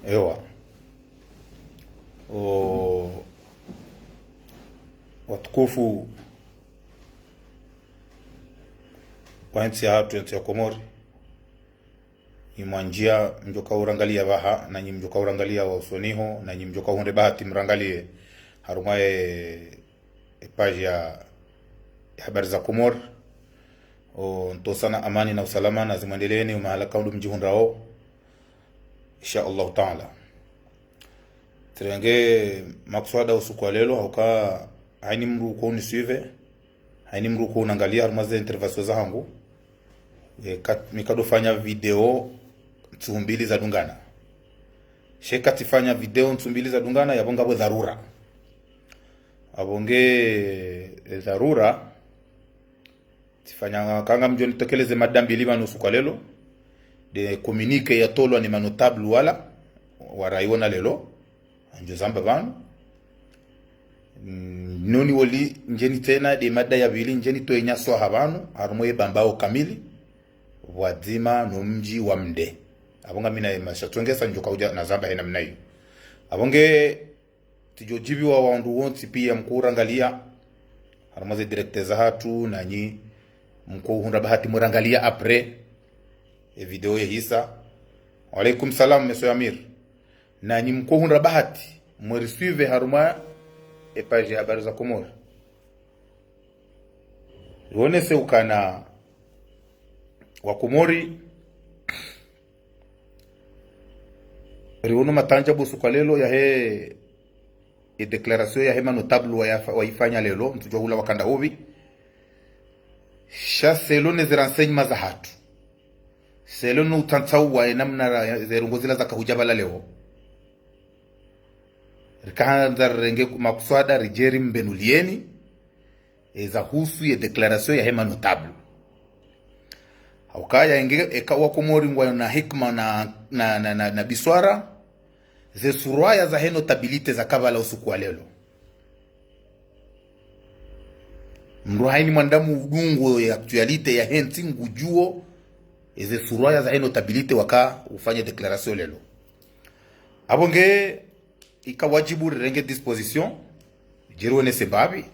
Ewa watukufu wa nchi ya hatu ya Komori imwanjia mjoka urangalia baha na nyi mjoka urangalia wa usoniho na nyi mjoka hunde bahati mrangalie harumaye page ya habari za Komori ntosana amani na usalama na zimwendeleeni umahala kaundu mji hundrao insha Allah taala. Terenge makswada usiku wa lelo hauka haini mru ko unisive haini mru ko unangalia harumaze intervention zangu mikadofanya video ntumbili za dungana sheka tifanya video ntumbili za dungana yabonga bwe dharura abonge dharura tifanya kanga mjoni tekeleze madambi liba usiku wa lelo de communique ya tolwa ni manotable wala waraiona lelo anjo zamba banu noni woli njeni tena de mada ya bili njeni to enya so habanu harumoye bambao kamili wadzima no mji wa mde abonga mina mashatongesa njoka uja na zamba hena mnayo abonge tijojibi wa wandu wonti pia mkurangalia harumaze directeur za hatu na nyi mko hunda bahati murangalia après video ya hisa. Walaikum salam monsieur Amir na nyi mko hunda bahati mwerisive haruma page ya habari za Komori wonese ukana wa Komori riuno matanja busu kwa lelo ya he declaration ya hema notable wa ifanya lelo mtujua hula wakanda hobi sha selone ziransenyma za hatu selone utantsawa namna zerungozila za kahujabala leo rikaanza renge makuswada rijeri mbenulieni za husu ya declaration ya hema notable haukaya inge ekawa Komori ngwa na hikma na biswara ze suraya za heno tabilite za kabala usiku wa lelo mruhaini mwandamu udungo ya actualite ya henti ngujuo ze suraya za heno tabilite waka ufanye declaration lelo abonge ikawajibu renge disposition jirone sebabi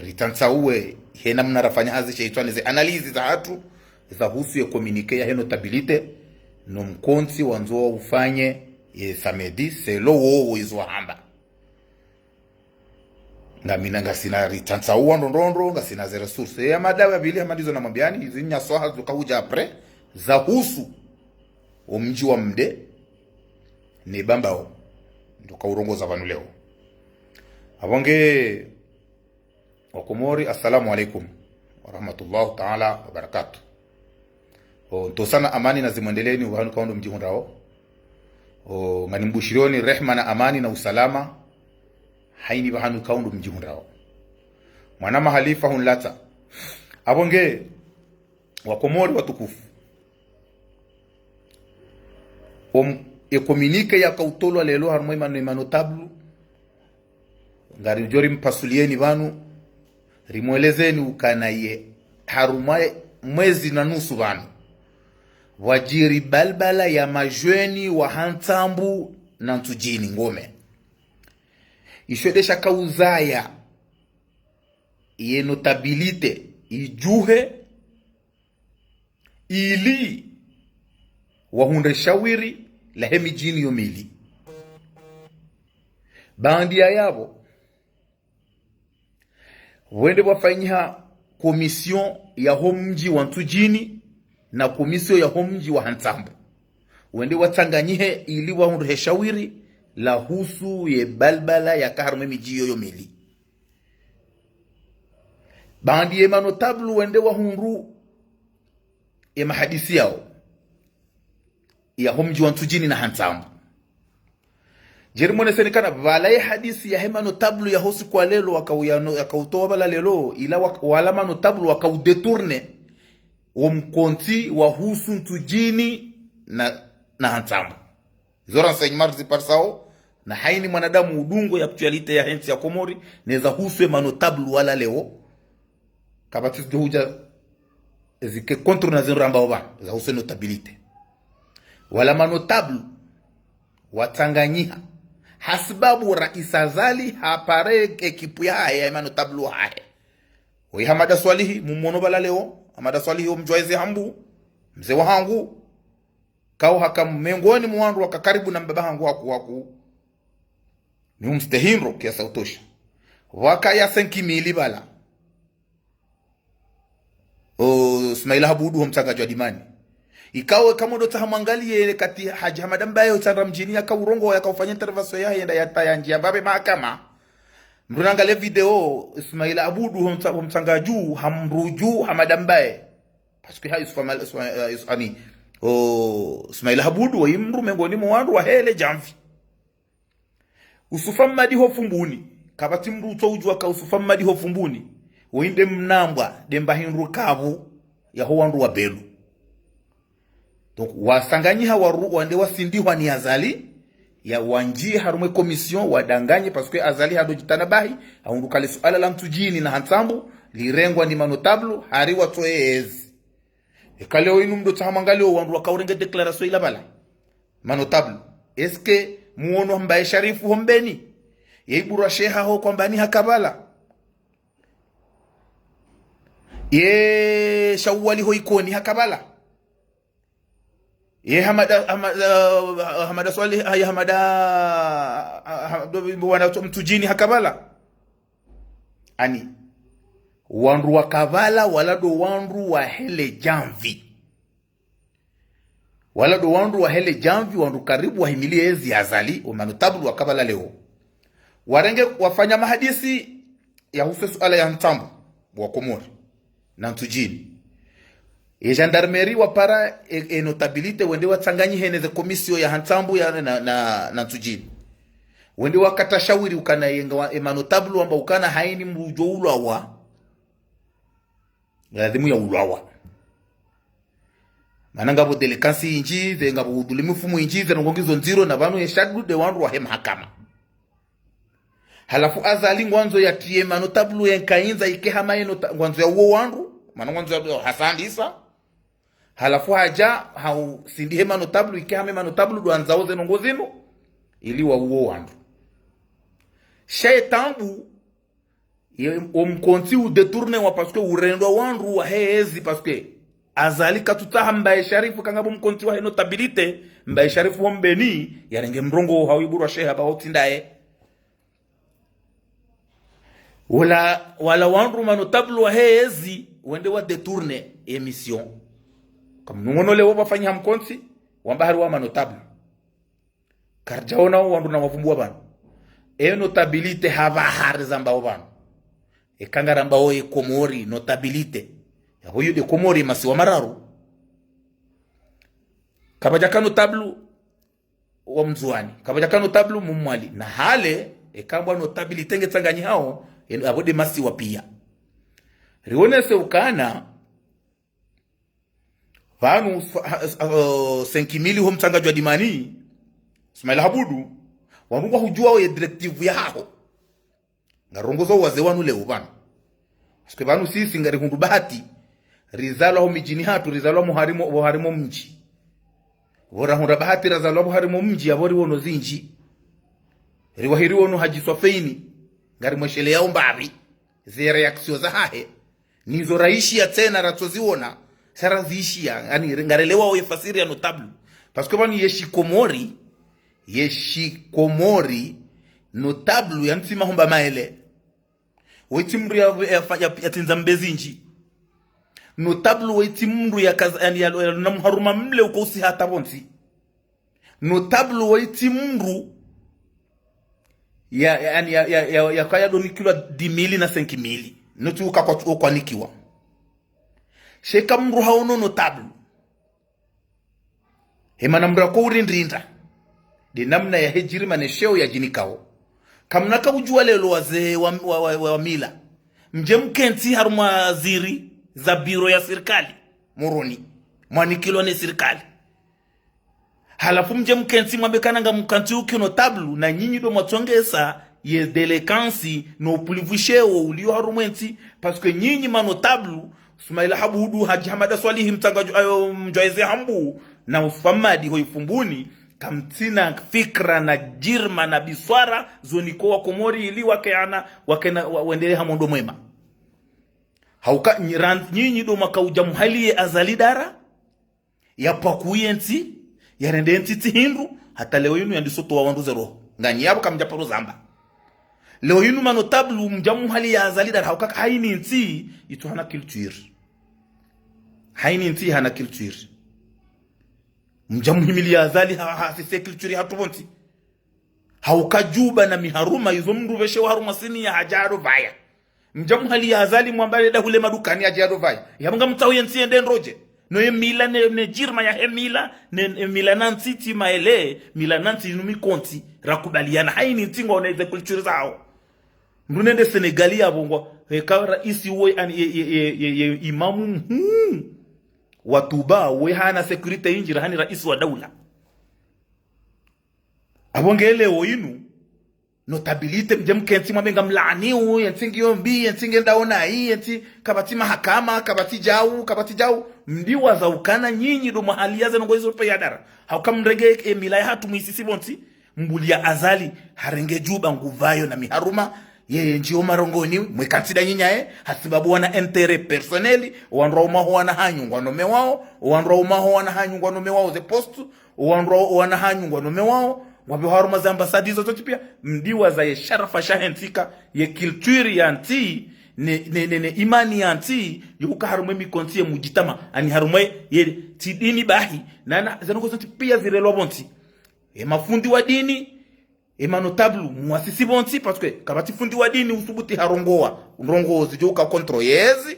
ritansa uwe hena mnarafanya hazi sheitwani ze analizi za hatu za husu ya communique ya heno tabilite no mkonsi wanzo ufanye ye samedi selo wo izwa hamba ngamina ngasina ritansa uwa ndondondro ngasina ze resource ya madawa bili hamadizo na mambiani izinya soha zukahuja apre za husu omji wa mde ni bambao ndoka urongoza vanu leo abonge wa Komori. Assalamu alaikum wa rahmatullahi ta'ala wa barakatuh. Ntosana amani na zimwendeleeni uhanu kaundo mji hundrao nganimbushirioni rehma na amani na usalama haini bahanu kaundo mji hundrao mwana mahalifa hunlata abonge wa Komori watukufu communique ya kautolwa lelo harumwe manotable ngari jori mpasulieni banu rimwelezeni ukanaye harumaye mwezi na nusu banu wajiri balbala ya majweni wa hantambu na ntujini ngome ishwedesha kauzaya ye notabilite ijuhe ili wahunde shawiri la hemi jini yomili bandia yabo wende wafanyia komision ya homji wa ntujini na komisio ya homji wa hantambu wende watanganyihe ili wahunde shawiri la husu ye balbala ya kaharume miji yomili bandia manotable wende wahundu ya mahadisi yao ya homji wa ntujini na hantambu jerimone senikana valaye hadisi ya hema notable ya hosi kwa lelo wakautoa bala lelo ila walama notable wakaudetourne omkonti wa husu ntujini na hantambu zora renseignements ziparsao na haini mwanadamu udungo ya actualite ya hensi ya Komori neza huswe manotable wala leo kabati huja zike kontro na zinro ambao ba za huswe notabilite wala manotable watanganyiha hasbabu Rais Azali hapare ekipu ya haya manotable haya we Hamada Swalihi mumuno bala leo Hamada Swalihi umjwaizi hambu mzee wa hangu kau haka mengoni mwandu wakakaribu na mbaba hangu waku ni umstehinro kiasa utosha waka ya 5,000 bala Ismaila Habudu humtangaji wa dimani ikawe kama ndo tahamangalie kati Haji Hamada Mbaye utandra mjini akaurongo yakaufanya intervention ya yenda ya njia mbabe mahakama mrunangalie video Ismaila Abudu humtangaji hamruju Hamada Mbaye parce que ani Ismaila Habudu wa imru mengoni mwandu wa hele jamvi usufamadi ho fumbuni kabati mru ujua ka usufamadi ho fumbuni winde mnambwa demba hinru kavu ya ho wandu wa belu donc wasanganyiha wande wasindihwa ni Azali ya wanjie harume komision wadanganye parce que Azali hadojitana bahi aundukale suala la mtujini na hansambu lirengwa ni manotable hari watoezi ekaleo inu mdo tahamangalio wandu wakaurenge declaration ila bala manotable eske muono Mbaye Sharifu hombeni yeibura sheha ho kwamba ni hakabala ye Shawali ho ikoni hakabala ye Hamada Swali ya Hamada wana mtujini hakabala ani wandu wa kavala wala do wandu wa hele jamvi wala do wandu wa hele jamvi wandu karibu wa himilie ezi Azali umanutabu wa kavala leo warenge wafanya mahadisi ya hufe suala ya ntambu wa Komori na mtujini e gendarmerie wapara notabilite wende watsanganyi heneze komisio ya hantambu ya na mtujini wende wakata shawiri ukana yenga emanotable wamba ukana haini mrujo ulawa lazima ya ulawa mananga bo delikansi inji zenga bo dulimufumu inji zenongizo nziro na banu yeshadu de wandu wa mahakama halafu Azali ngwanzo ya tie manotable yenkainza ikehama ngwanzo ya uo wandu manangwanzo ya Hassan Isa halafu haja hau sindihe manotable ikehama manotable do anzao zenongozino ili wa uo wandu shaitambu omkonti u detourne wa parce que urendo wandu wa hezi parce que Azali katutaha Mbaye Sharifu kangabo mkonti wa notabilite Mbaye Sharifu hombeni yarenge mrongo hawiburu sheha ba otindae wala wandu manotable wa hezi wende wa detourne emission kama ngono lewo bafanya mkonti wambahari wa manotable karjaona wandu na wavumbua bana notabilite hava hari zambao bana kangara oye Komori notabilite ya huyu de Komori masiwa mararu kabajaka notable wa mzuani kabajaka notable mumwali na hale kambwa notabilite ngetsanganyi hao abode masiwa pia riwonese ukana vanu 5,000 ho mtsangaji wa dimani Ismaila Habudu wanunga hujua we directive ya hao ngarongozo waze wanu leo bana sike banu sisi ngari hundu bahati rizalo ho mijini hatu rizalo muharimo mji wora hunda bahati rizalo muharimo mji abori wono zinji riwahiri wono hajiswa feini ngari mweshele yao mbabi ze reaction za hahe nizo raishi ya tena ratoziona sara ziishia yani ngarelewa o yefasiri ya notable parce que bani yeshi Komori notable ya ntima humba maele wetimru ya tinzambezi nji notable wetimru ya kaza yani ya namharuma mle uko usi hata bonsi notable wetimru ya kaya donikilwa 10,000 na 5,000 notu kwa nikiwa sheka mru haono notable hema mra ko urindrinda de namna ya hejiri manesheo ya jinikao kamnaka ujua lelo wazee wa mila mje mkenti haruma ziri za biro ya serikali moroni mwanikilwa ne serikali halafu mje mkensi mwambekana nga mkanti uki notable na nyinyi do mwatongesa ye delekansi no upulivusheo ulio harumwensi parce que nyinyi manotable Sumaila Habudu Haji Hamada Swalihi mtanga mjoeze hambu na ufamadi hoi fumbuni kamtina fikra na jirma na biswara zoniko wa komori ili wakena wendele hamondo mwema hauka nyinyi do makauja muhali ya azalidara ya pakuye nti ya rende nti tihindu hata leo yinu yandisoto wa wanduze roho ngani yabo kamjaparo zamba leo yinu manotable mjamu hali ya azalidara hauka haini nti itu hana culture haini nti hana culture mjamu himili ya azali hafise culture hatubonti hauka juba na miharuma yuzo mndu veshe wa haruma sini ya hajaro vaya mjamu hali ya azali mwambale da hule madukani ya hajaro vaya yamunga mtau yensi ende nroje no ye mila ne jirma ya he mila ne mila nanti ti maele mila nanti numi konti rakubaliana haini ntingo oneze culture zao mrunende Senegali ya bongo hekawara isi uwe ye imamu watuba we hana security injira hani raisi wa daula abongele oinu notabilite mjemkensi mwamenga mlaaniu yentingi yombi yentingi ndaona hii yenti kabati mahakama kabati jau mdiwa za ukana nyinyi do mahali yaze ngo hizo pe yadara haukamrege emila hatu muisisi bonti mbulia azali harenge juba nguvayo na miharuma yeye njio marongoni mwekatida nyinyae hasibabu wana entere personeli wanroma wana hanyungwa no mewao wanroma wana hanyungwa no mewao ze postu wana hanyungwa no mewao wabe haruma za ambasadi zote pia mdiwa za ye sharafa shahentika ye culture ya anti ne imani ya anti yuka harumwe mikonti ya mujitama ani harumwe ye tidini bahi na zanoko zote pia zirelo bonti mafundi wa dini notable mwasisi bonti parce que kabati fundi wa dini usubuti harongoa urongozi joka kontroyezi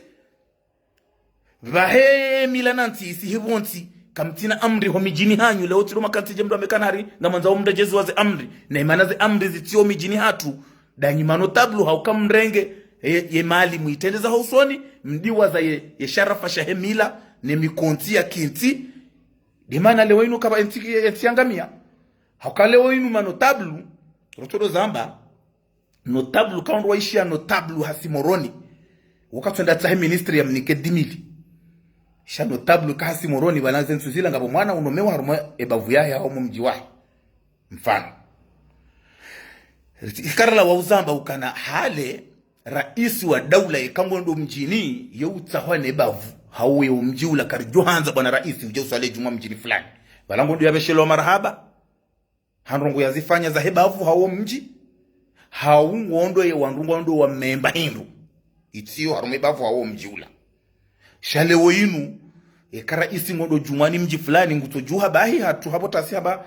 vahe milananti isi hibonti kamtina amri ho mijini hanyu leo tiro makanti jemdo amekanari ngamanza umrejezi waze amri na imanaze amri zitio mijini hatu danyi notable haukamrenge ye mali muitendeza hausoni mdiwa za ye sharafa shahemila ne mikonti ya kinti dimana leo inu kaba entiangamia haukalewo inu manotable rotodo zamba notable kaundu waishia notable hasimoroni wakatwenda tahe ministry ya mnike dimili sha notable ka hasimoroni balanze nsuzila ngabo mwana unomewa haruma ebavu yahe hao mumji wahe mfano ikarala wa uzamba ukana hale raisi wa daula ikambondo mjini yeutahwane ebavu hauwe mji ula karijohanza bwana raisi uje uswale jumwa mjini fulani balango ndio yabeshelo marhaba hanrongo yazifanya za hebavu hao mji hau ngondo ye wandungondo wa memba hindu itiyo harume bavu hao mji ula shale woinu ekara isi ngondo jumani mji fulani ngutojuha bahi hatu hapo tasi haba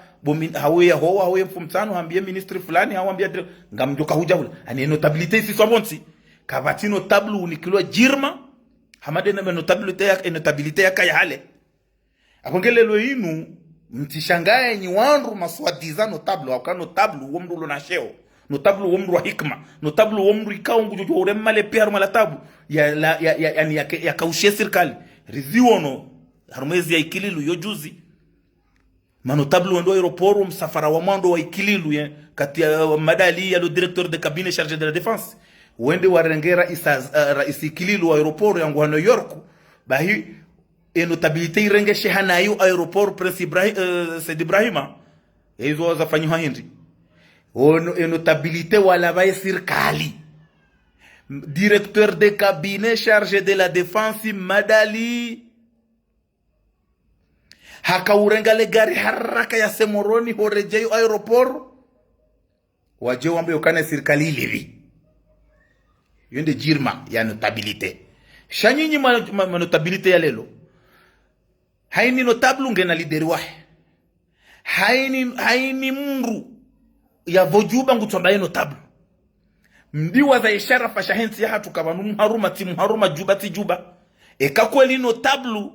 hawe ya hoa hawe mfumtano hambie ministry fulani hawa ambia ngamjoka huja ula ani notabilite isi sobonti kabati notable unikilwa jirma hamade na notabilite ya kaya hale akongele loinu mtishangaye ni wanru maswadiza notable wakano notable womrulo na sheo notable womru wa hikma notable womru ikao ngujojo uremale pia rumala tabu ya kaushie serikali riziono harumezi ya ikililu yojuzi manotable wendo aeroporo msafara wa mwando wa ikililu kati ya madali ya lo directeur de cabinet chargé de la défense wende warengera isi ikililu wa aeroporo yangu wa New York bahi notabilite irenge shehana yu aeroport Prince Said Ibrahima hizo wazafanywa hindi notabilite wala bae sirkali directeur de cabinet chargé de la défense madali haka urengale gari haraka ya semoroni horejeyo aeroport waje wambe ukane sirkali livi yende jirma ya notabilite shanyinyi notabilite ya lelo haini notable ngena lideri wahe haini mru ya vojuba ngutombaye notable mdiwa za ishara fashahensi ya hatu kabanu mharuma juba kweli notable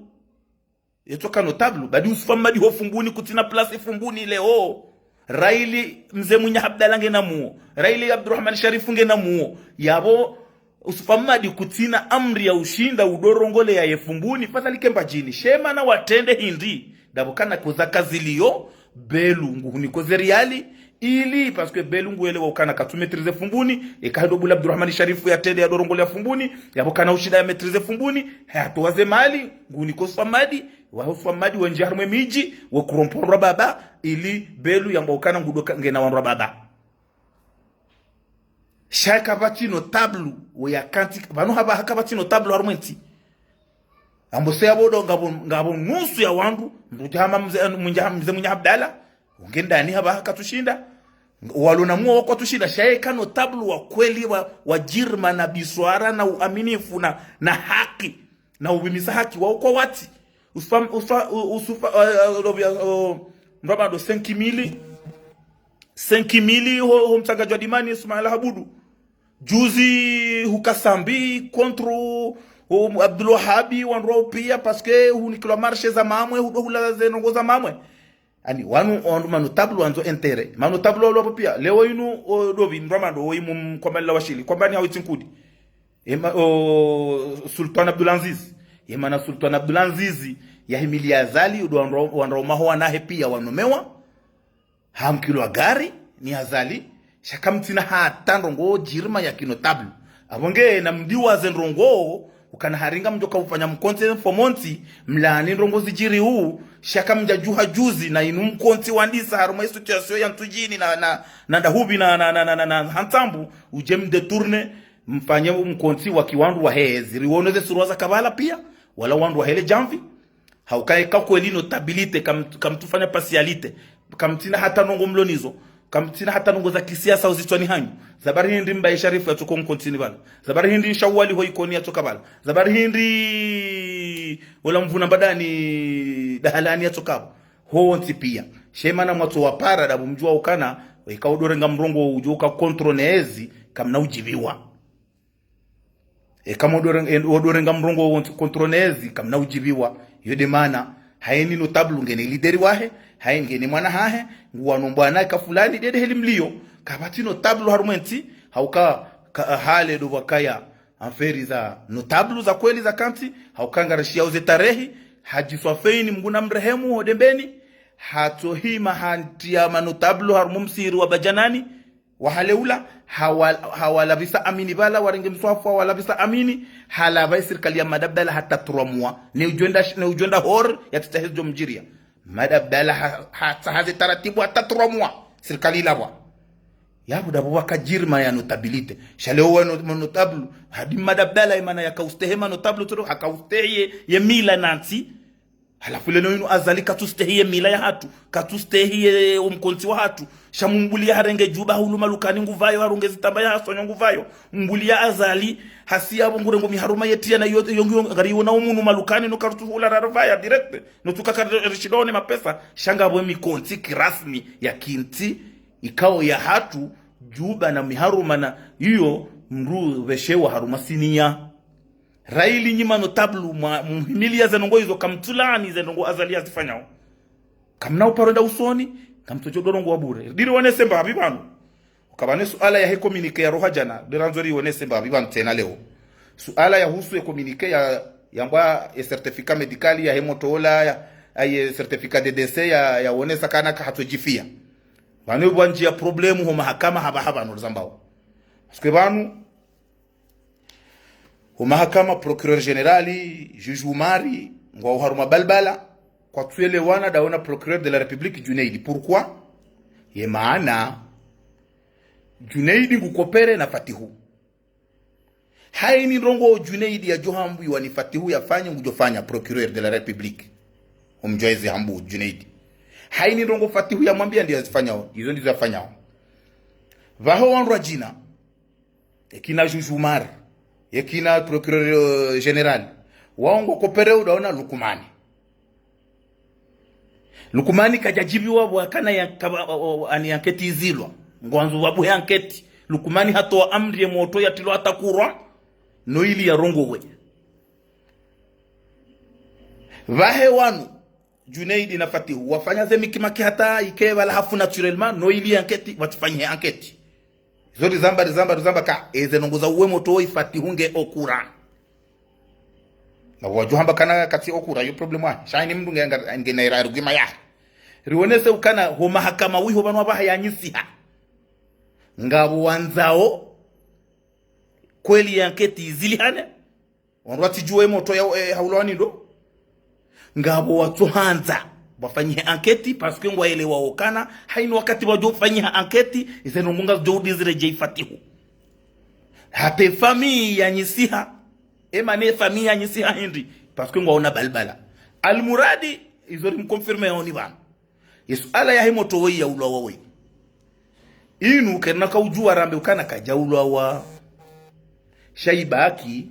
yetoka notable badi usufamadi ho fumbuni kutina place fumbuni leo Raili mzee Munya Abdalla ngena muo Raili Abdurrahman Sharifu ngena muo yabo usufamadi kutina amri ya ushinda udorongole ya yefumbuni fata likemba jini shema na watende hindi dabukana kuzaka ziliyo belu nguhuni ko zeriali ili parce que belu nguele wa ukana katu maîtriser fumbuni ekado bula Abdurrahman Sharifu ya tede ya dorongo ya fumbuni yabo kana ushida ya maîtriser fumbuni hato waze mali nguhuni ko swamadi wa swamadi wa njarmwe miji wa kurompora baba ili belu yamba ukana ngudoka ngena wanra baba shaka batino tablu wa yakanti bano haba hakabatino tablu harumenti ambose abodo ngabo nusu ya wandu ndujama mze munya Abdalla ungenda ni haba hakatushinda walona muo wako tushinda shaye kano tablu wa kweli wa jirma na biswara na uaminifu na haki na ubimisa haki wa uko wati usufa mraba do 5 mili ho mtangajwa dimani Ismail Habudu juzi hukasambi kontro Abdul Wahabi wanro pia parce que hunikilo marche za mamwe hula zenongo za mamwe ani wanu manu tablu wanzo entere manu tablu lo pia leo inu dobi mramando oyimu komella washili kwambani hawitinkudi Sultan Abdul Aziz yemana Sultan Abdul Aziz yahimili azali wanro maho nahe pia wanomewa hamkilo gari ni azali shakamtina hatandrongo jirma ya kino tablu abonge na mdiwa zenrongo ukana haringa mjoka ufanya mkonti fomonti mlani ndrongo zijiri huu shaka mjajuha juzi na inu mkonti wandisa haruma institution ya ntujini na dahubi na hantambu uje mdetourne mfanye mkonti wa kiwandu wa hezi riwoneze suruwaza kabala pia wala wandu wa hele jamvi haukae kakweli notabilite kamtufanya pasialite kamtina hata nongo mlonizo kamtina hata nongo za kisiasa uzitwani hanyu zabari hindi Mbaye Sharifu yatoko mkontini bala zabari hindi Shawali hoi koni yatoka bala zabari hindi wala mvuna badani dahalani yatoka honti pia shemana mwatu wapara dabu mjua ukana ikaudorenga mrongo ujuka kontronezi kamna ujibiwa kama odorenga mrongo kontronezi kamna ujibiwa yode mana haini no tablu ngene lideri wahe haingene mwana hahe nguwano mbwana ka fulani dede helimlio kabatino tablu harumenti hauka hale do wakaya aferi za no tablu za kweli za kanti haukanga rashia uze tarehi hajiswafeini mguna mrehemu hodembeni hatohima hantia mano tablu harumumsiri wa bajanani wahaleula hawalabisa amini bala waringe mswafu hawalabisa amini halabai serikali ya Madabdala hata turamua ni ujonda hor ya titahizo mjiria Madabdala hata hazi taratibu hata turamua serikali lawa yabu dabu waka jirma ya notabilite shalewa notablu hadi Madabdala imana ya kaustehema notablu turu hakaustehie ye mila nansi halafu leno inu azali katustehie mila ya hatu katustehie umkonti wa hatu shamumbulia harenge juba hulu malukani nguvayo harunge zitamba ya hasonyo nguvayo mbulia azali hasia bongure ngomi haruma yetia na yote yongiyo ngariyo na umunu malukani no karutu hula raravaya direct no tukakarishidone mapesa shanga bwe mikonti kirasmi ya kinti ikao ya hatu juba na miharuma na hiyo mru veshewa haruma sinia raili nyima notablu muhimilia zenongo hizo kamtulani zenongo azalia zifanyao kamna uparonda usoni kamtojodorongo wabure diri wane semba habibanu ukabane suala ya communique ya roha jana diranzori wane semba habibanu tena leo suala ya husu communique ya mba certificat médical ya hemotola ya certificat de décès ya wane sakana ka hatojifia banu bwanji ya problemu ho mahakama haba no zambao parce banu mahakama procureur generali juge Umari ngwa haruma balbala kwa tuelewana daona procureur de la République Junaidi pourquoi ye maana Junaidi ngukopere na Fatihu haini rongo Junaidi ya johambu yuani Fatihu yafanya ngujofanya procureur de la République umjoezi hambu Junaidi haini rongo Fatihu ya mwambia ndio yazifanyao hizo ndizo yafanyao vaho wanrwa jina ekina juge Umari yekina procureur general waongo kopere udaona Lukumani kajajibiwa wakana ya ani anketi izilwa ngwanzo wabu ya anketi Lukumani hatoa amri ya moto ya tilo atakurwa no ili ya rongo we vahe wanu Junaidi na Fatihu wafanya zemi kimaki hata ikewa la hafu naturellement no ili ya anketi watifanye anketi zori zamba ka ezenongoza uwe moto Fatihu nge okura na wajuhamba kana kati okura yo problema shaini mndu nge naira rugima ya rionese ukana ho mahakama wiho banwa bahayanyisiha ngabo wanzao kweli anketi zilihane wanwati juwe moto ya haulawani ndo ngabo watuhanza bafanyie anketi paske ngwaelewa okana haini wakati wajo fanyia anketi izeno munga jodi zireje fatihu hate famille yanyisiha emane famille yanyisiha hindi paske ngwaona balbala almuradi izori mkonfirme oni bana yesu ala ya moto we ya ulwa we inu kerna ka ujua rambe ukana kajaulwa wa shaibaki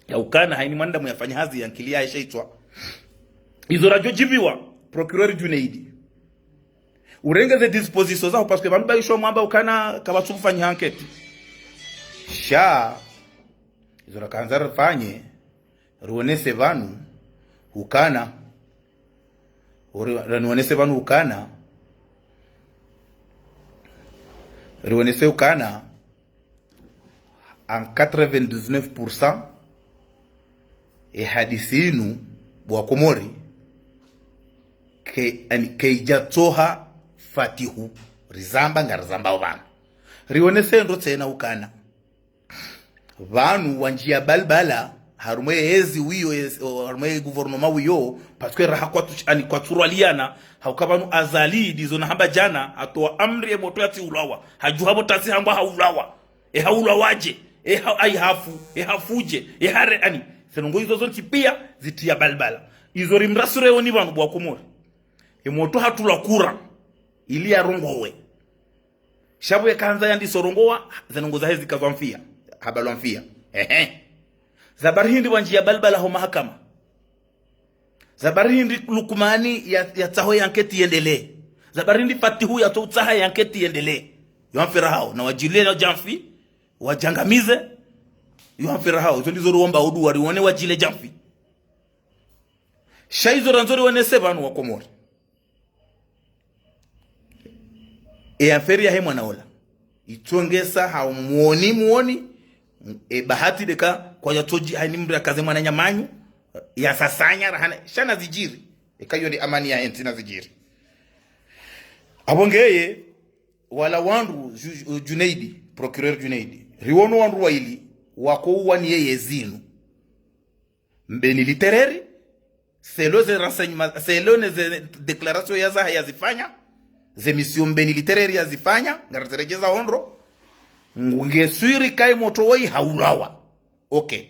ya ukana haini manda muyafanya hazi yankilia ya shaitwa izo rajo jibiwa procureur Junaidi urengeze disposition zao parce que bantu bayisho mwamba ukana kabatu kufanya enquête sha izo rakanzara fanye ruonese vanu ukana ruonese vanu ukana ruonese ukana en 99% e hadisinu bwa Komori ke ijatoha fatihu rizamba ngarizamba vanu rionese ndo tena ukana vanu wanjia balbala harumwe hezi wiyo harumwe gouvernement wiyo parce que raha kwa turaliana haukabanu azali dizo na hamba jana atoa amri ya moto yati ulawa hajuhabo tasi hamba haulawa haulawaje ai hafu hafuje hare ani senongo hizo zonti pia zitia balbala izo rimrasure oni banu bwa Komori moto hatula kura ili ya rongowe shabu ya kanza yandi sorongowa zenongo za hezi kazwamfia habalwamfia zabari hindi wanjia balbala ho mahakama zabari hindi lukumani ya taho ya anketi yendele zabari hindi fatihu ya taha ya anketi yendele yuamfira hao na wajilie na jamfi wajangamize yuamfira hao zo ndizo ruomba udu warione wajile jamfi shaizo ranzori wane sebanu wa Komori aferi ya hemwa naola itongesa muoni bahati deka kwa yatoji haini mbra kaze mwana nyamanyu ya sasanya rahana shana zijiri kayo ni amani ya entina zijiri abongeye wala wandu Junaidi procureur Junaidi riwono wandu waili wako wani yeye zinu mbeni litereri selo ze renseignement selo ne ze declaration ya za yazifanya ze mission mbeni litereri yazifanya ngarazerejeza ondro ngeswiri kai moto wei haulawa okay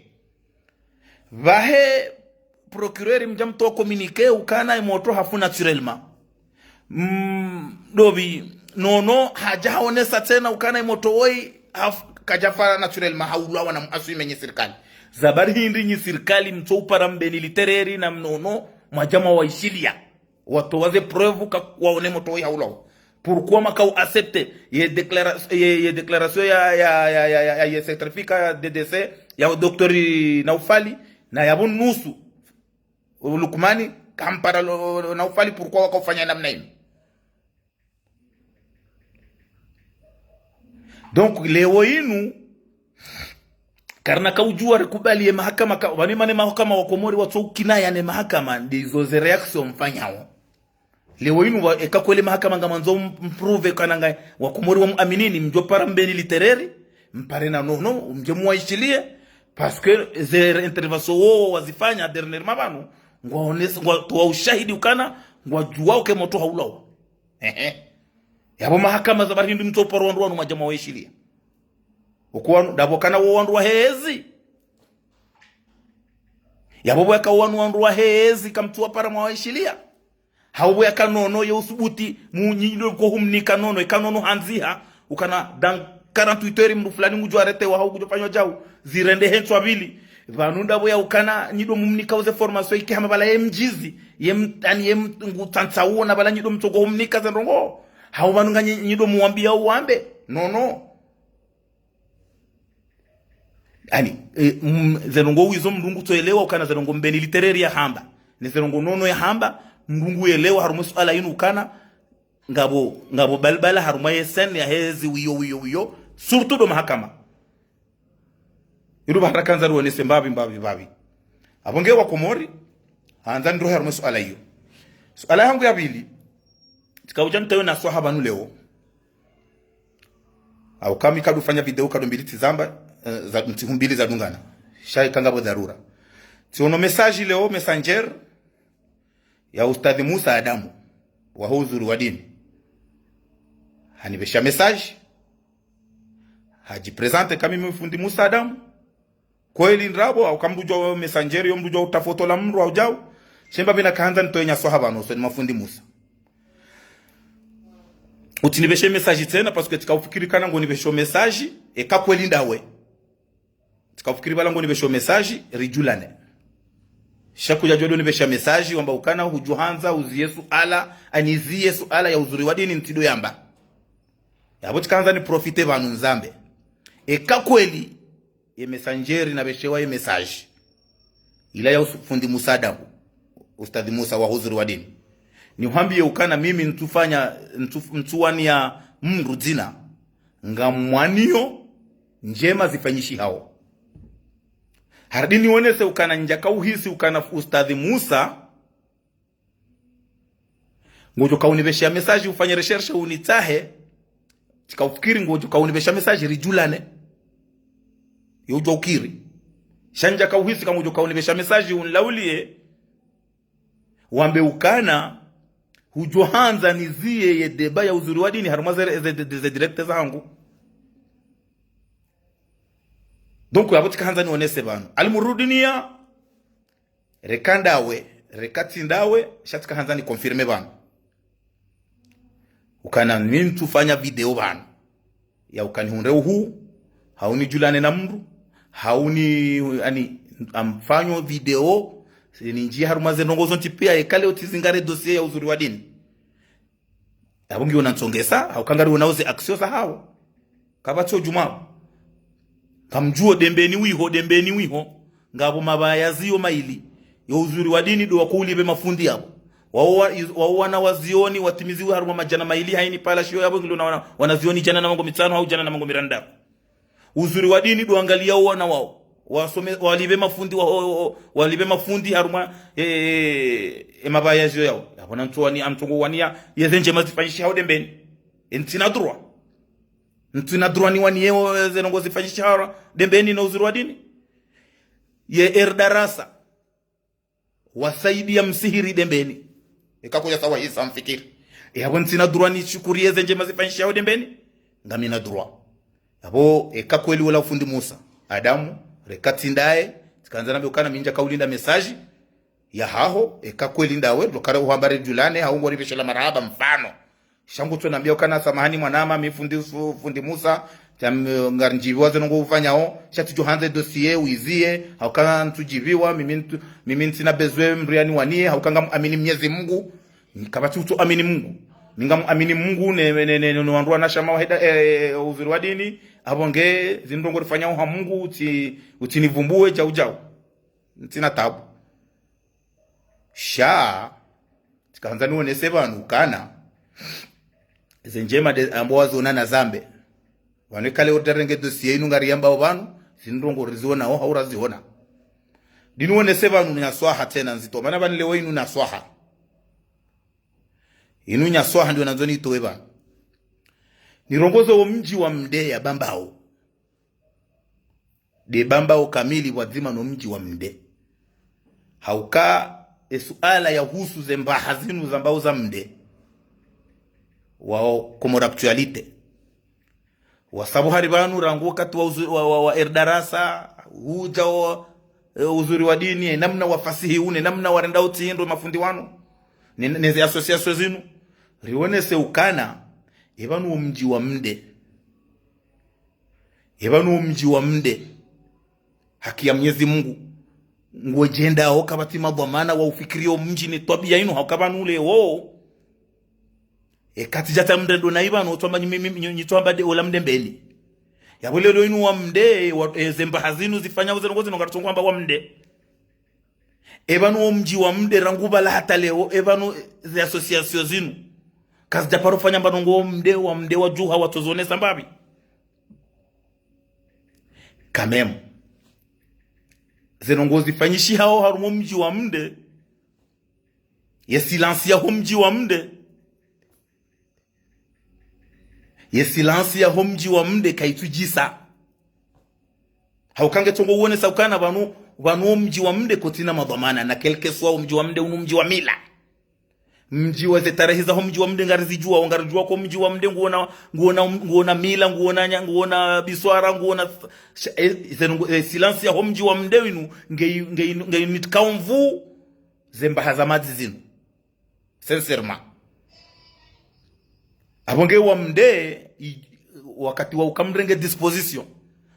vahe procureur mjamto communiquer ukana moto hafu naturellement dobi nono hajaonesa tena ukana moto wei kajafara naturellement haulawa na asui menye serikali zabari hindi nyi serikali mtopara mbeni litereri na mnono majama waishilia watu waze preuve waone moto wei haulawa pourquoi makau accepter ye déclaration ya certificat de décès ya docteur Naufali na ya nusu Lukumani kampara Naufali pourquoi wakafanya namna hiyo donc leo inu karna kaujua rekubali ya mahakama wani mane mahakama wa Komori watu kinaya ne mahakama ndizo ze reaction mfanyao leo inu ekakwele mahakama ngamanzo mprove kananga wa Komori wa muaminini mjopara mbeni litereri mpare na nono mjemuaishilie parce que ze intervention wo wazifanya dernièrement banu ngwaonesa ngwa ushahidi ukana ngwajua uke moto haulawa yabo mahakama za barindi mtoparo wandu wanu majama waishilia ukuwanu dabokana wo wandu wa hezi yabo waka wandu wa hezi kamtua para mwaishilia hawo ya kanono ya usubuti munyido ko humni kanono kanono hanziha ukana dan 48 heures mru fulani ngujo arete wa hawo kujofanywa jau zirende henso abili vanunda boya ukana nyido mumnika uze formation iki hama bala mjizi yem ngutantsawo na bala nyido mtogo humnika zandongo hawo banunga nyido muambia uambe no ani zenongo wizo mndungu toelewa ukana zenongo mbeni literary ya hamba ni zenongo nono ya hamba mndungu elewa harumu suala inu ukana ngabo balbala haruma yesen ya hezi wiyo surtout do mahakama iruba harakanza ruone sembabi abonge wa Komori anza ndro haruma suala hiyo suala yangu ya pili tikauja ntayo na swahaba nu leo au kama ikadu fanya video kadu mbili tizamba za mbili za dungana shai kangabo dharura tiono message leo messenger ya Ustadhi Musa Adamu wa Uzuri wa Dini hanibesha message haji presente kama mimi fundi Musa Adamu kweli ndrabo au kamdujwa messenger yo mdujwa utafoto la mru au jao shemba bina kaanza ntoenya swahaba no so ni mafundi Musa utinibeshe message tena parce que tikaufikiri kana ngo nibesho message e kakweli ndawe tikaufikiri bala ngo nibesho message rijulane shakuja jodo nibesha message wamba ukana hujuhanza uziesu ala anizie suala ya Uzuri wa Dini ntido yamba yabo tikaanza ni profite banu nzambe e kakweli ye messengeri na beshewa ye message ila ya fundi Musa Adamu Ustadhi Musa wa Uzuri wa Dini ni hambie ukana mimi ntufanya mtuwani ya mru zina ngamwanio njema zifanyishi hao hardini wonese ukana njaka uhisi ukana Ustadhi Musa ngojo kaunibesha message ufanye recherche unitahe tikaufikiri ngojo kaunibesha message rijulane yojo ukiri shanja kauhisi kangojo kaunibesha message unlaulie wambe ukana hujohanza nizie ye deba ya Uzuri wa Dini harumaze ze directe zangu donc yabo tikaanza ni onese bano almurudinia rekandawe rekatindawe shatika hanza ni confirme bano ukana mimi tufanya video bano ya ukanihunde uhu hauni julane na mru hauni ani amfanyo video ni njia harumaze nongozo ntipia ekale utizingare dossier ya Uzuri wa Dini abungi unansongesa au kangari unauze aksio za hao kabacho jumao kamjuo dembeni wiho ngabo mabaya zio maili ya Uzuri wa Dini do wakulibe mafundi yabo wao wana wazioni watimiziwe haruma majana maili haini pala shio yabo ngilo wanazioni jana na mango mitano au jana na mango miranda Uzuri wa Dini do angalia wana wao wasome walibe mafundi haruma mabaya zio yao yabona ntwani amtungu wania yezenje mazifanyisha hao dembeni ntina droit ni wani yeo zenongo zifanyisha hao dembeni na Uzuri wa Dini ye erdarasa wasaidi ya msihiri dembeni ikakuja sawa hisa mfikiri yabo ntina droit ni shukuri yezenje mazifanyisha hao dembeni ngamina droit yabo ikakweli wala fundi Musa Adamu rekatindae tikaanza nabe ukana minja kaulinda message ya haho ekakweli ndawe lokare uhambare julane haungo ribeshela marahaba mfano shangu tunambia ukana samahani mwanama fundi Musa ngarinjiviwa zenongo ufanyao shati johanze dossier uizie haukana ntujiviwa mimi ntina bezwe mriani wanie haukanga amini Mwenyezi Mungu nikabati uto amini Mungu ninga amini Mungu ne wanrua na shama wahida Uzuri wa Dini abonge zindongo rifanya uha Mungu utinivumbue jau ntina tabu sha tikaanza nione sebanu kana zenjema ambozo na zambe wanekale uterenge dossier inu ngari yamba banu zindongo riziona ho haura ziona dinuone sebanu nya swaha tena nzito maana bani leo inu na swaha inu nya swaha ndio nanzoni towe bana nirongozo mji wa Mde ya Bambao de Bambao kamili wazima no mji wa Mde hauka suala ya husu zemba hazinu zambao za Mde wao komora actualite wasabu haribanu rangu wakati wa erdarasa huja Uzuri wa Dini namna wafasihi une namna warenda utindo mafundi wanu neze association zinu rione se ukana ebanu mji wa Mde haki ya Mwenyezi Mungu ngojenda ho kabati mabwamana wa ufikirio mji ni tabia inu hakabanu leo katijata Mde ndo naibanu otoma nyitwamba de ola Mde mbeli yabole lo inu wa Mde zemba hazinu zifanya uzengozi no gatungu amba wa Mde ebanu mji wa Mde ranguba la hata leo ebanu ze association zinu kazi japaro fanya mbanongo Mde wa juha watozone sambabi kamemu zenongozi fanyishi hao harumo mji wa Mde ya silansi ya mji wa Mde ye silence ya homji wa mde kaitujisa haukange tongo uone saukana vanu mji wa mde kotina madhamana na kelke swa mji wa mde unu mji wa mila mji wa zetarehiza mji wa mde ngarijua kwa mji wa mde nguona mila nguona biswara nguona silence ya mji wa mde winu nge nitkaumvu zemba hazamati zinu sincèrement abonge wa mde wakati wa ukamrenge disposition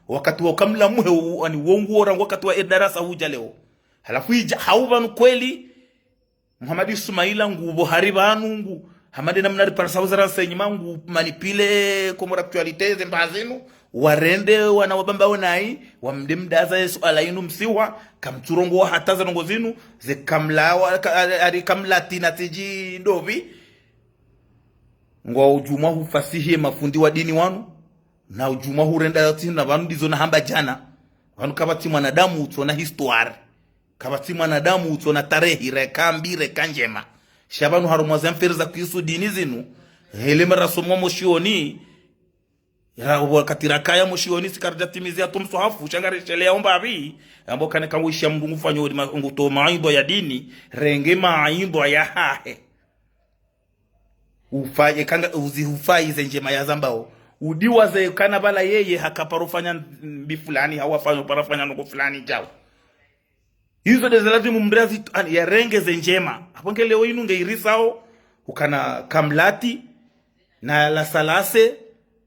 wakati wa ukamla muhe ani wonguora wakati wa darasa huja leo halafu hauba kweli Muhammad Ismaila ngubo haribanu ngu hamade namna riparsa wazara senyima ngu manipile comme actualité zembazinu warende wana wabamba onai wamdemdaza Yesu alainu msiwa kamturongo wa hataza ngozinu ze kamla ari kamla tinatiji ndovi ngo ujuma hufasihi mafundi wa dini wanu na ujuma hurenda tina vanu dizo na hamba jana vanu kabati mwanadamu utona histoire kabati mwanadamu utona tarehi rekambire kanjema shabanu harumwaza mferiza kuisu dini zinu helema rasomo moshioni ya wakati rakaya moshioni sikarjatimizia tumsohafu changarishelea omba abi ambo kane kamwisha mndungu fanyo nguto maindo ya dini renge maindo ya hahe ufaye kanga uzihufai zenjema ya zambao udiwa ze kana bala yeye hakaparufanya bifulani hawafanya parafanya nuko fulani jao hizo lazima mumbrazi ya renge zenjema hapo leo inu ngeirisao ukana kamlati na la salase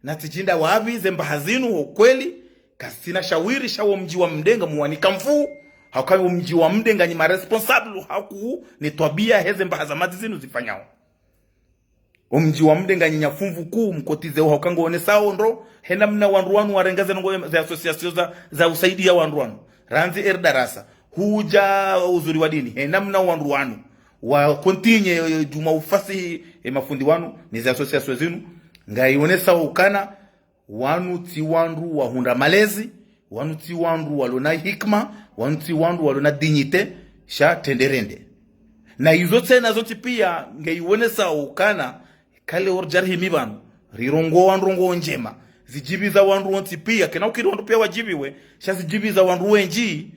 na tijinda wavi zemba hazinu ukweli kasina shawiri shawo mji wa mdenga muwanika mfu hakawe mji wa mdenga ni responsable haku ni twabia heze mba hazamati zinu zifanyao mji wa mdenga nyafumvu kuu mkotize hakango one sao ndo hena mna wanruanu warengaze ngo za association za usaidia wanruanu ranzi darasa huja uzuri wa dini hena mna wanruanu wa continue juma ufasi mafundi wanu ni za association zinu ngaionesa ukana wanu ti wandu wa hunda malezi wanu ti wandu walona hikma wanu ti wandu walona dignite sha tenderende na hizo tena zote pia ngaionesa ukana kale orjarhi mibanu rirongo wanrongo njema zijibiza wandu wonti pia kena ukirondo pia wajibiwe sha zijibiza wandu wenji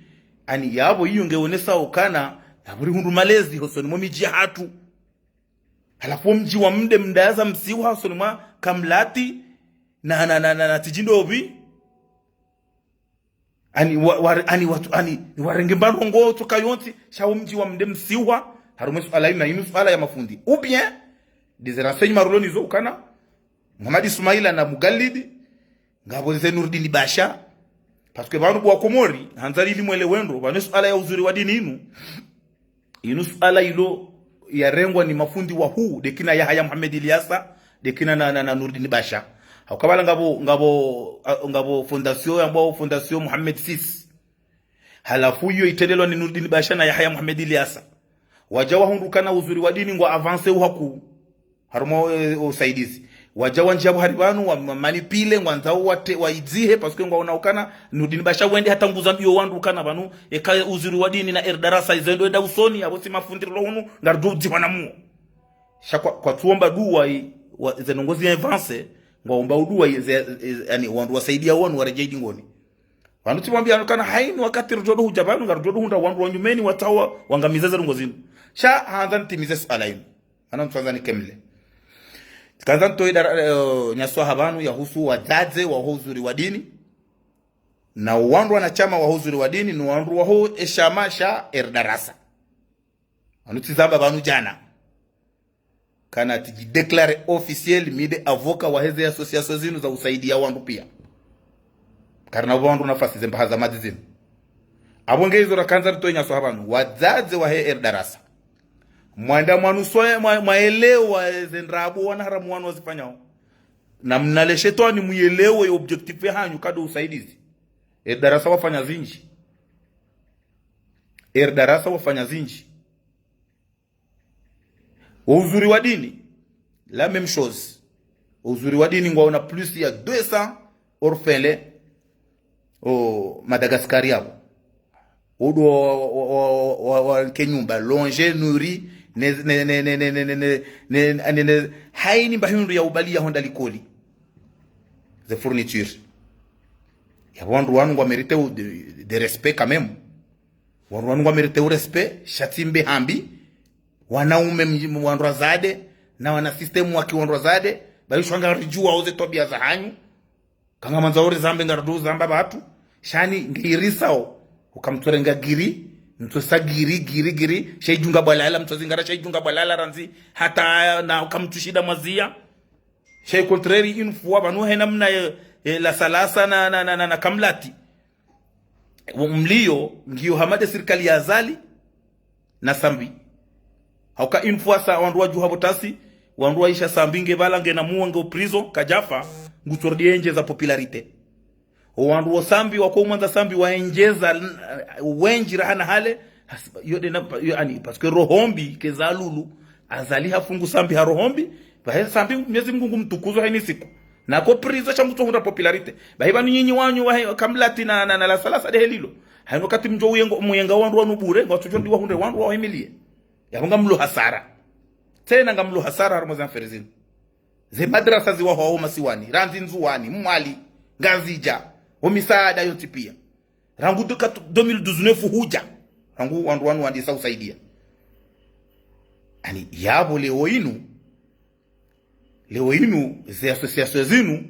ani yabo hiyo ngaionesa ukana yaburi hundu malezi hosoni momiji hatu halafu mji wa mde mdaza msiwa hosoni mwa kamlati na tijindobi ani warenge mbalongo toka yonti shawo mji wa mde msiwa harumesu alaina na inu ala ya mafundi ou bien des renseignements roloni zo kana Muhammad Ismaila na Mugallidi ngabo ze Nurdin Basha parce que banu bwa Komori hanzali limwele wendo banesu ala ya uzuri wa dini inu ala ilo ya rengwa ni mafundi wa huu dekina Yahya Muhammad Ilyasa dekina na Nurdin Basha hakabala ngabo fondation Muhammad VI halafu hiyo itendelwa ni Nurdin Basha na Yahya Muhammad Ilyasa wajawa hundukana uzuri wa dini ngo avance uhaku harumo usaidizi wajawa njabu haribanu wa manipile ngwanzao wate waidzihe parce que ngwaona ukana Nurdin Basha wende hata nguza mbio wandu kana banu eka uzuri wa dini na darasa izendo enda usoni abosi mafundiro hunu ngarduzi wanamu shakwa kwa tuomba dua zenongozi avance ngomba udua yani wandu wasaidia wonu warejeidi ngoni wandu timwambia kana haini wakati rojodo hujabanu ngarjodo hunda wandu wanyumeni watawa wangamizeza ngozini sha hanzan timizes alainu ana mtwanzani kemle kanzan to nyaswa habanu ya husu wazaze wa huzuri wa dini na wandu wanachama wa huzuri wa dini ni wandu wa ho eshamasha darasa anutizamba banu jana kana tijideclare officiel mide avoka wa heze association zinu za usaidia wandu pia karna wandu nafasi zemba hazamati zinu abonge hizo rakanza to nyaswa habanu wazaze wa darasa mwanda mwanuswa mwaelewa zendrabu wana haramu wanu wazifanyao na mnaleshetwa ni muelewe objectif ya hanyu kado usaidizi darasa wafanya zinji darasa wafanya zinji uzuri wa dini la même chose uzuri wa dini ngwaona plus ya 200 orphelins au Madagascar yabo odo wa kenyumba longe nourri ne haini bahundu ya ubali ya honda likoli ze fourniture ya wandu wanu wa merite de respect quand même. Wandu wanu wa merite u respect shatimbe hambi wanaume wandu zade na wana system wa kiwandu zade bali shwanga rijua oze tobia za hanyu kanga manzauri zambe ngardu zamba batu shani ngirisao ukamtorenga giri mtosa giri shaijunga balala mtozingara shaijunga balala ranzi hata na ukamtushida mazia shay contrary info banu hena mna la salasa na kamlati mlio ngio hamade serikali ya azali na sambi hauka info sa wandu waju habotasi wandu waisha sambinge balange na muwange prison kajafa ngutordie za popularite wandu wa sambi wako mwanza sambi waenjeza wenji rahana hale yode na yani parce que rohombi kezalulu azali hafungu sambi harohombi bahe sambi Mwenyezi Mungu mtukuzo haini siku na ko prison cha mtu hunda popularite bahe banu nyinyi wanyu wa kamlati na la salasa de helilo haino kati mjo muyenga wandu wanu bure ngocho ndi wa hunde wandu wa himilie yabanga mlo hasara tena ngamlo hasara Ramazan Ferizin ze madrasa ziwa ho masiwani ranzi nzuwani mwali ngazija o misaada yote pia rangu duka 2019 huja rangu wandu wanu wandi sausaidia ani yabo leo inu ze association zinu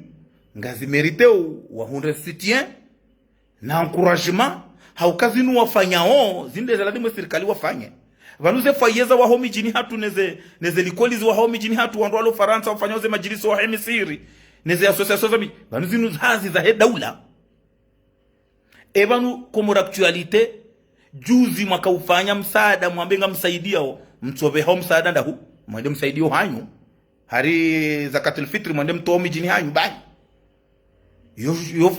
ngazi meriteo wa hunde soutien na encouragement haukazinu wafanyao zinde lazima serikali wafanye vanuze fayeza wa homi jini hatu neze likolizi wa homi jini hatu wandu walo Faransa wafanyoze majilisi wa hemisiri neze association zami vanuzinu hazi za daula evanu komora actualite juzi mwaka ufanya msaada mwambenga msaidia o mtsobe hao msaada ndahu mwende msaidio hanyu hari zakatul fitri mwende mtomi jini hanyu bai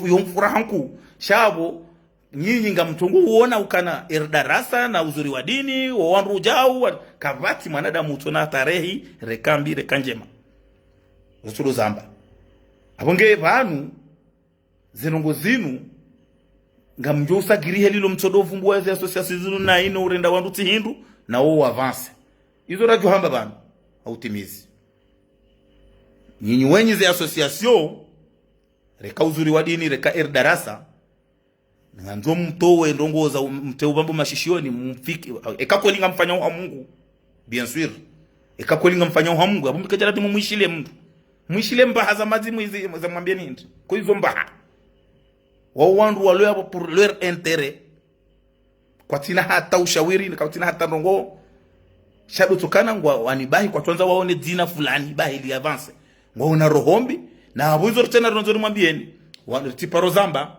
yo mfurahanku shabo nyinyi ngamtungu uona ukana darasa na uzuri wa dini wa wandu ujau kavati mwanadamu utona tarehi rekambi rekanjema usuru zamba abonge vanu zinongo zinu ngamjosa girihe lilo mtodovu mbuwa za association zinu na ino urenda wandu tihindu na o avance izo raju hamba vanu hautimizi nyinyi wenyi za association reka uzuri wa dini reka darasa nganzo mtowe ndongoza mteu bambo mashishioni mfiki ekakwelinga mfanya wa Mungu bien sûr ekakwelinga mfanya wa Mungu abu mkajala timu mwishile mbaha za mazimu za mwambie nini kwa hizo mbaha wa wandu waloya pour leur intérêt kwa tina hata ushawiri kwa tina hata ndongo shado tukana ngwa wanibahi kwa tuanza waone dina fulani bahi li avance ngwa una rohombi na abuzo tena ronzo mwambieni wandu tiparo zamba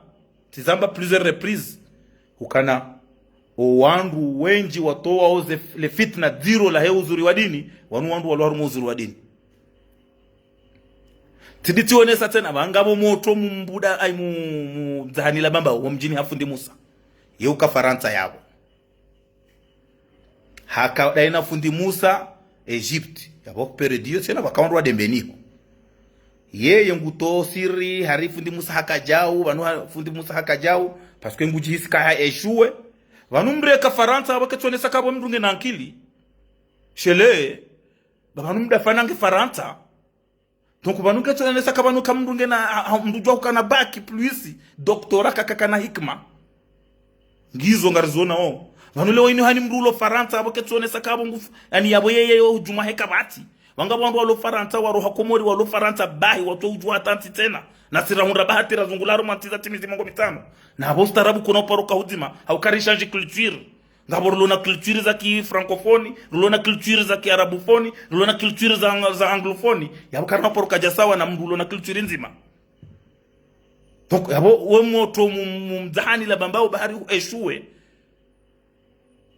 tizamba plusieurs reprises ukana wandu wenji watoa oze le fitna zero la he uzuri wa dini wandu walwarumu uzuri wa dini tiditiwonesa tena bangabo moto mumbuda ai mu zahanila bamba wa mjini hafundi Musa yeuka Faransa yabo haka daina fundi Musa Egypt yabo perdio tena bakawandu wa dembeniho yeye nguto siri harifu ndi Musa hakajau vanu fundi Musa hakajau parce que nguji hisika ha eshue vanu mreka Faransa bakatwonesa kabo mrunge na akili shele vanu mdafana nge Faransa donc vanu katwonesa kabo kamrunge na mdujwa kana baki plus doctorat kakana hikma ngizo ngarizona o vanu leo ino hani mrulo Faransa bakatwonesa kabo ngufu yani yabo yeye juma hekabati wanga wandu walo Faransa waro hakomori walo Faransa bahi watu ujua tanti tena na sirahunda bahati razungularo mantiza timizi mongo mitano na abostarabu kuna paroka hudima haukarishanji culture ngaboro na culture za ki francophone na culture za ki arabofoni na culture za anglofoni yabukarna paroka jasawa na mdulo na culture nzima donc yabo we moto mumzahani la bambao bahari eshue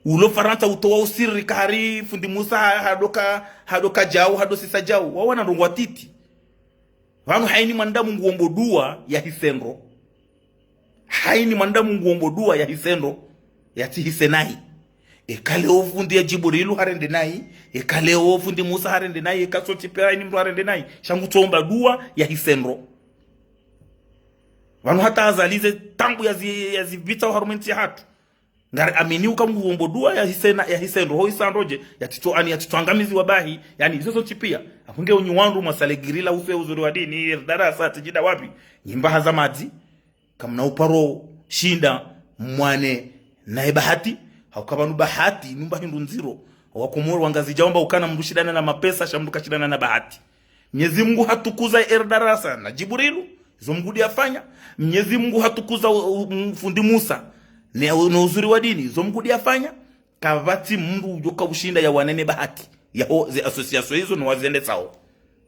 ulo Faransa utowa usiri kahari fundi Musa hadoka jau hadosisa jau wawana ndongo watiti vanu haini mandamu nguombodua ya hisenro haini mandamu nguombodua ya hisenro ya tihisenai ekaleo fundi ya Jibrilu harende nai ekaleo fundi Musa harende nai ekasoti pera ni mru harende nai shangu tomba dua ya hisenro vanu hata azalize tangu ya zivita harumenti hatu ngari amini ukamuvombo dua ya hisendo ho isandoje ya tituangamizi wabahi yani hizo chipia afunge unywandu masalegirila ufe uzuri wa dini darasa tijida wapi nyimba hazamati kamna uparo shinda mwane na bahati haukabanu bahati numba hindu nziro wakomoro wangazi jaomba ukana mrushidana na mapesa shamduka shidana na bahati Mwenyezi Mungu hatukuza darasa na Jibrilu hizo mgudi afanya Mwenyezi Mungu hatukuza fundi Musa na uzuri wa dini hizo mgudi afanya kavati Mungu ujoka ushinda ya wanene bahati ya ze association hizo na wazende sao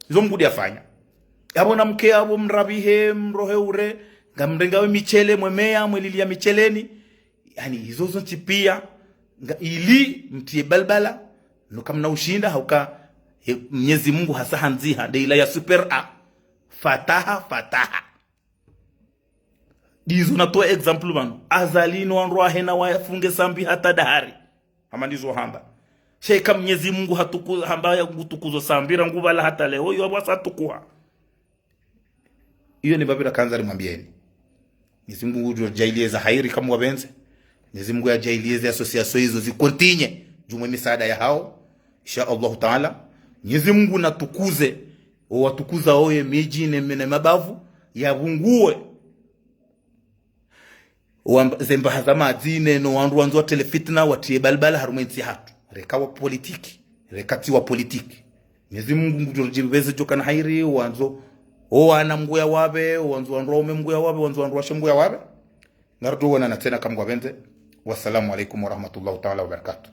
hizo mgudi afanya yabona mke abo mrabihe mrohe ure ngamrengawe michele mwemea mwelilia micheleni yani hizo zote pia ili mtie balbala no kama na ushinda hauka Mwenyezi Mungu hasa hanziha deila ya super a fataha dizo natoa example banu azalino wanroa hena wafunge sambi hata dahari ama ndizo hamba sheka Mwenyezi Mungu hatukuza hamba ya kutukuzo sambira ngubala hata leo hiyo bwasa tukuha hiyo ni babira kanza limwambieni Mwenyezi Mungu jailie za hairi kama wabenze Mwenyezi Mungu ajailie za association hizo zikontinye jumwe misaada ya hao insha Allah taala Mwenyezi Mungu natukuze watukuza oye miji na mabavu yabungue zemba hazama zine no wandu wanzu telefitna watie balbala harumensi hatu rekawa politiki rekati wa politiki Mwenyezi Mungu ngujibeze jokana hairi wanzo wana mguya wabe wanzo wanrome mguya wabe wanzo wanrwashe mguya wabe nardo wana na tena kama gwabenze wassalamu alaikum warahmatullahi taala wabarakatuh